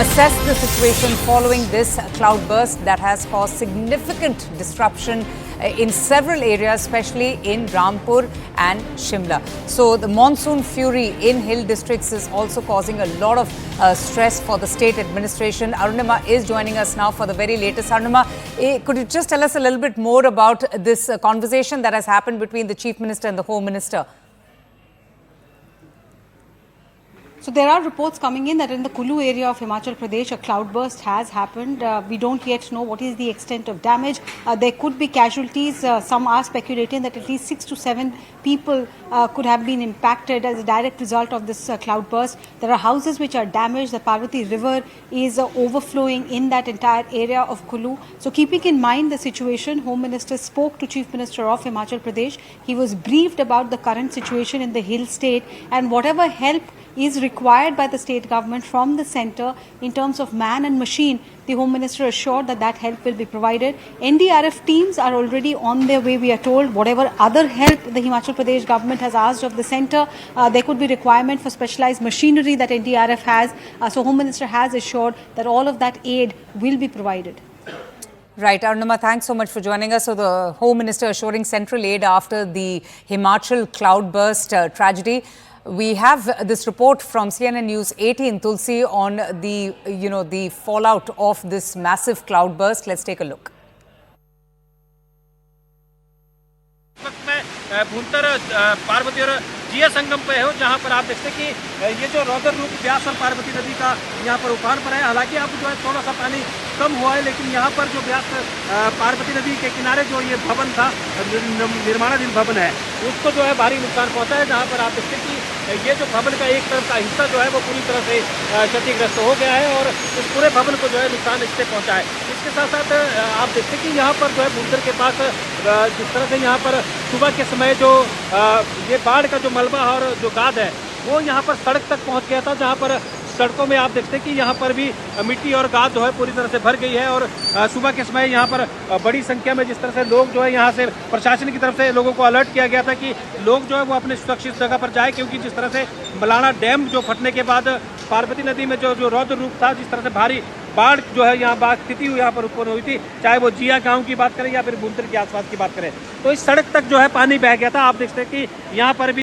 assess the situation following this cloud burst that has caused significant disruption in several areas, especially in Rampur and Shimla. So the monsoon fury in hill districts is also causing a lot of stress for the state administration. Arunima is joining us now for the very latest. Arunima, could you just tell us a little bit more about this conversation that has happened between the Chief Minister and the Home Minister? So there are reports coming in that in the Kulu area of Himachal Pradesh, a cloudburst has happened. We don't yet know what is the extent of damage. There could be casualties. Some are speculating that at least 6 to 7 people could have been impacted as a direct result of this cloudburst. There are houses which are damaged. The Parvati River is overflowing in that entire area of Kulu. So keeping in mind the situation, Home Minister spoke to Chief Minister of Himachal Pradesh. He was briefed about the current situation in the hill state and whatever help is required by the state government from the centre in terms of man and machine. The Home Minister assured that that help will be provided. NDRF teams are already on their way, we are told. Whatever other help the Himachal Pradesh government has asked of the centre, there could be requirement for specialised machinery that NDRF has. So Home Minister has assured that all of that aid will be provided. Right, Arunima, thanks so much for joining us. So the Home Minister assuring central aid after the Himachal cloudburst tragedy. We have this report from CNN News 18, Tulsi, on the fallout of this massive cloudburst. Let's take a look. Bhuntar Parvati और जिया संगम पे हो, जहाँ पर आप देखते हैं कि ये जो रौद्र रूप व्यास और पार्वती नदी का यहाँ पर उफान पर है। हालांकि अब जो है थोड़ा सा पानी कम हुआ है, लेकिन यहाँ पर जो व्यास पार्वती नदी के किनारे जो ये भवन था, निर्माणाधीन भवन है, उसको जो है भारी नुकसान पहुँचा है। जहाँ पर आप देखते हैं कि ये जो भवन का एक तरफ का हिस्सा जो है वो पूरी तरह से क्षतिग्रस्त हो गया है और इस पूरे भवन को जो है नुकसान इससे पहुँचा है। इसके साथ साथ आप देखते हैं कि यहाँ पर जो है भूंतर के पास जिस तरह से यहाँ पर सुबह के समय जो ये बाढ़ का जो मलबा और जो गाद है वो यहाँ पर सड़क तक पहुँच गया था, जहाँ पर सड़कों में आप देखते हैं कि यहाँ पर भी मिट्टी और गाद जो है पूरी तरह से भर गई है। और सुबह के समय यहाँ पर बड़ी संख्या में जिस तरह से लोग जो है यहाँ से प्रशासन की तरफ से लोगों को अलर्ट किया गया था कि लोग जो है वो अपने सुरक्षित जगह पर जाए, क्योंकि जिस तरह से मलाना डैम जो फटने के बाद पार्वती नदी में जो रौद्र रूप था, जिस तरह से भारी बाढ़ जो है यहाँ स्थिति यहाँ पर उत्पन्न हुई थी, चाहे वो जिया गांव की बात करें या फिर भूंतर के आसपास की बात करें, तो इस सड़क तक जो है पानी बह गया था। आप देखते हैं कि यहाँ पर भी